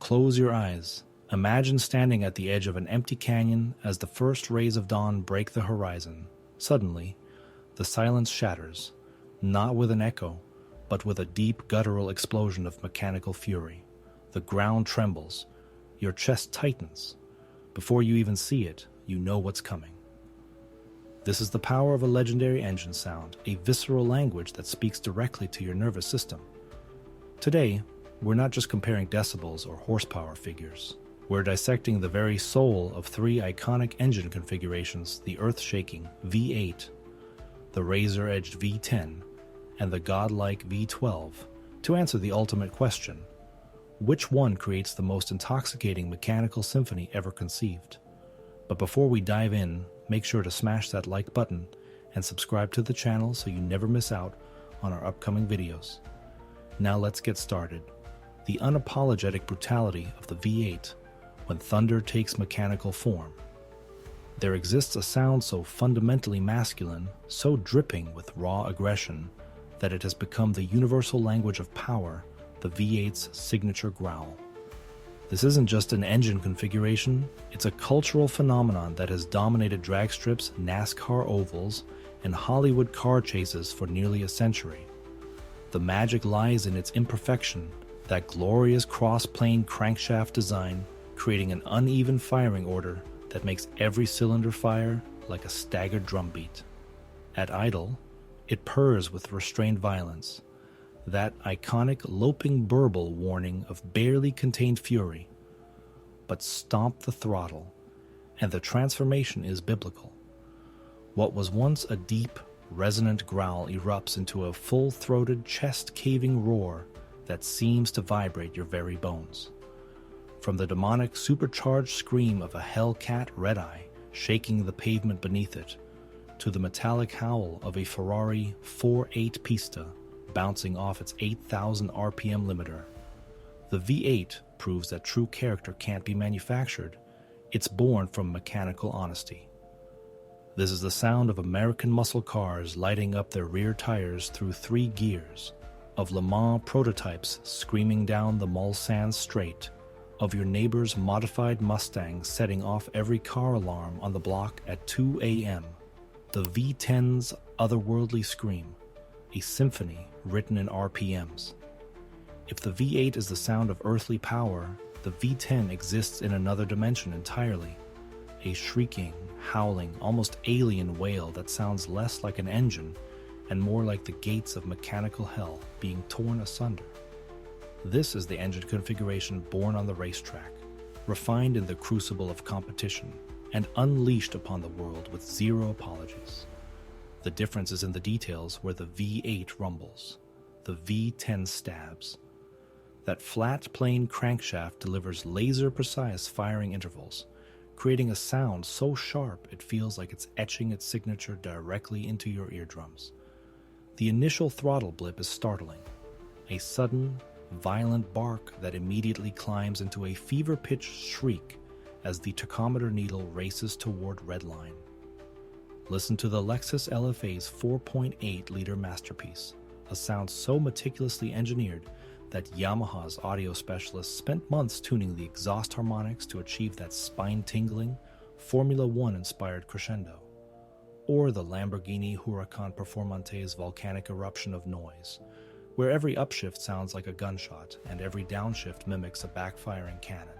Close your eyes. Imagine standing at the edge of an empty canyon as the first rays of dawn break the horizon. Suddenly, the silence shatters, not with an echo, but with a deep guttural explosion of mechanical fury. The ground trembles. Your chest tightens. Before you even see it, you know what's coming. This is the power of a legendary engine sound, a visceral language that speaks directly to your nervous system. Today, we're not just comparing decibels or horsepower figures. We're dissecting the very soul of three iconic engine configurations: the earth-shaking V8, the razor-edged V10, and the godlike V12, to answer the ultimate question: which one creates the most intoxicating mechanical symphony ever conceived? But before we dive in, make sure to smash that like button and subscribe to the channel so you never miss out on our upcoming videos. Now let's get started. The unapologetic brutality of the V8 when thunder takes mechanical form. There exists a sound so fundamentally masculine, so dripping with raw aggression, that it has become the universal language of power, the V8's signature growl. This isn't just an engine configuration, it's a cultural phenomenon that has dominated drag strips, NASCAR ovals, and Hollywood car chases for nearly a century. The magic lies in its imperfection, that glorious cross-plane crankshaft design, creating an uneven firing order that makes every cylinder fire like a staggered drumbeat. At idle, it purrs with restrained violence, that iconic loping burble warning of barely contained fury. But stomp the throttle, and the transformation is biblical. What was once a deep, resonant growl erupts into a full-throated, chest-caving roar that seems to vibrate your very bones. From the demonic, supercharged scream of a Hellcat Red-Eye shaking the pavement beneath it, to the metallic howl of a Ferrari 4.8 Pista bouncing off its 8,000 RPM limiter, the V8 proves that true character can't be manufactured. It's born from mechanical honesty. This is the sound of American muscle cars lighting up their rear tires through 3 gears, of Le Mans prototypes screaming down the Mulsanne straight, of your neighbor's modified Mustang setting off every car alarm on the block at 2 a.m. The V10's otherworldly scream, a symphony written in RPMs. If the V8 is the sound of earthly power, the V10 exists in another dimension entirely, a shrieking, howling, almost alien wail that sounds less like an engine and more like the gates of mechanical hell being torn asunder. This is the engine configuration born on the racetrack, refined in the crucible of competition, and unleashed upon the world with zero apologies. The difference is in the details where the V8 rumbles, the V10 stabs. That flat, plain crankshaft delivers laser-precise firing intervals, creating a sound so sharp it feels like it's etching its signature directly into your eardrums. The initial throttle blip is startling, a sudden, violent bark that immediately climbs into a fever-pitched shriek as the tachometer needle races toward redline. Listen to the Lexus LFA's 4.8-liter masterpiece, a sound so meticulously engineered that Yamaha's audio specialists spent months tuning the exhaust harmonics to achieve that spine-tingling, Formula One-inspired crescendo. Or the Lamborghini Huracan Performante's volcanic eruption of noise, where every upshift sounds like a gunshot and every downshift mimics a backfiring cannon.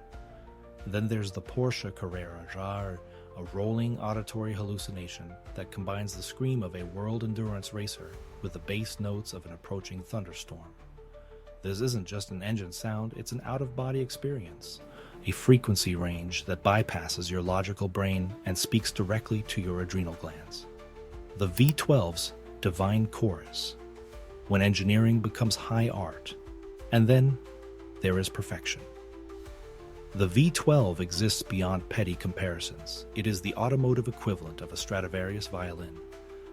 Then there's the Porsche Carrera JR, a rolling auditory hallucination that combines the scream of a world endurance racer with the bass notes of an approaching thunderstorm. This isn't just an engine sound, it's an out-of-body experience, a frequency range that bypasses your logical brain and speaks directly to your adrenal glands. The V12's divine chorus, when engineering becomes high art, and then there is perfection. The V12 exists beyond petty comparisons. It is the automotive equivalent of a Stradivarius violin,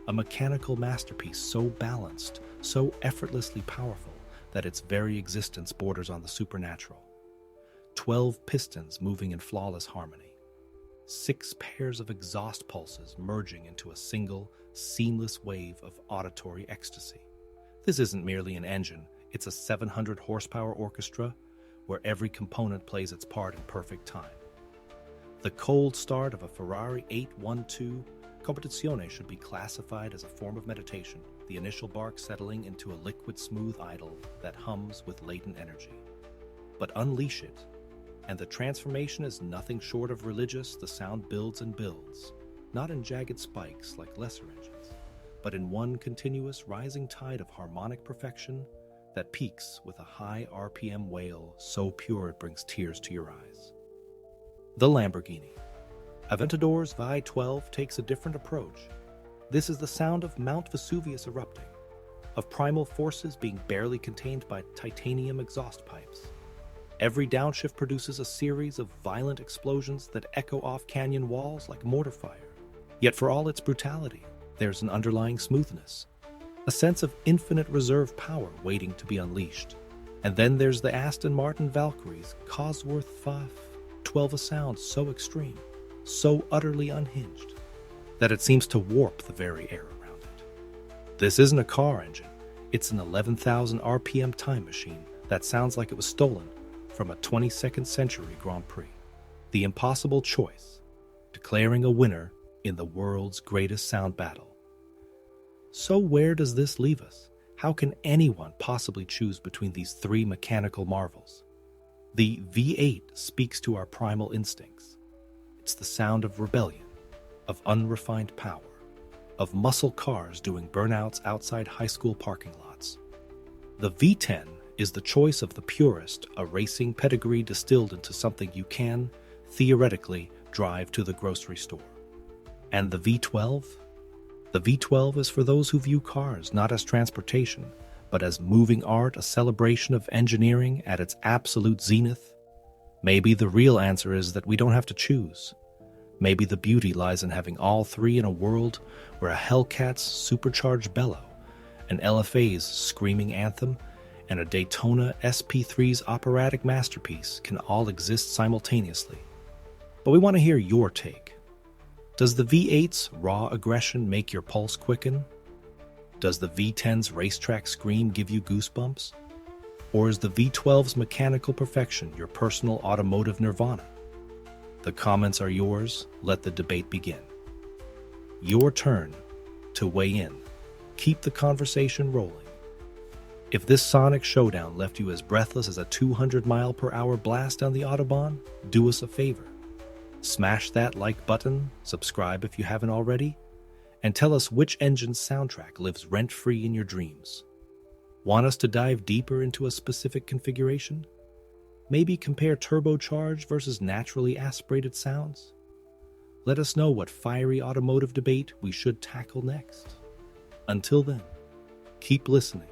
a mechanical masterpiece so balanced, so effortlessly powerful that its very existence borders on the supernatural. 12 pistons moving in flawless harmony. 6 pairs of exhaust pulses merging into a single, seamless wave of auditory ecstasy. This isn't merely an engine, it's a 700 horsepower orchestra where every component plays its part in perfect time. The cold start of a Ferrari 812 Competizione should be classified as a form of meditation, the initial bark settling into a liquid smooth idle that hums with latent energy. But unleash it, and the transformation is nothing short of religious. The sound builds and builds, not in jagged spikes like lesser engines, but in one continuous rising tide of harmonic perfection that peaks with a high RPM wail so pure it brings tears to your eyes. The Lamborghini Aventador's V12 takes a different approach. This is the sound of Mount Vesuvius erupting, of primal forces being barely contained by titanium exhaust pipes. Every downshift produces a series of violent explosions that echo off canyon walls like mortar fire. Yet for all its brutality, there's an underlying smoothness, a sense of infinite reserve power waiting to be unleashed. And then there's the Aston Martin Valkyrie's Cosworth V12, a sound so extreme, so utterly unhinged, that it seems to warp the very air around it. This isn't a car engine, it's an 11,000 RPM time machine that sounds like it was stolen from a 22nd century Grand Prix. The impossible choice, declaring a winner in the world's greatest sound battle. So where does this leave us? How can anyone possibly choose between these three mechanical marvels? The V8 speaks to our primal instincts. It's the sound of rebellion, of unrefined power, of muscle cars doing burnouts outside high school parking lots. The V10 is the choice of the purist, a racing pedigree distilled into something you can, theoretically, drive to the grocery store. And the V12? The V12 is for those who view cars not as transportation, but as moving art, a celebration of engineering at its absolute zenith. Maybe the real answer is that we don't have to choose. Maybe the beauty lies in having all three in a world where a Hellcat's supercharged bellow, an LFA's screaming anthem, and a Daytona SP3's operatic masterpiece can all exist simultaneously. But we want to hear your take. Does the V8's raw aggression make your pulse quicken? Does the V10's racetrack scream give you goosebumps? Or is the V12's mechanical perfection your personal automotive nirvana? The comments are yours. Let the debate begin. Your turn to weigh in. Keep the conversation rolling. If this sonic showdown left you as breathless as a 200-mile-per-hour blast down the Autobahn, do us a favor. Smash that like button, subscribe if you haven't already, and tell us which engine's soundtrack lives rent-free in your dreams. Want us to dive deeper into a specific configuration? Maybe compare turbocharged versus naturally aspirated sounds? Let us know what fiery automotive debate we should tackle next. Until then, keep listening,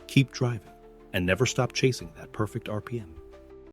keep driving, and never stop chasing that perfect RPM.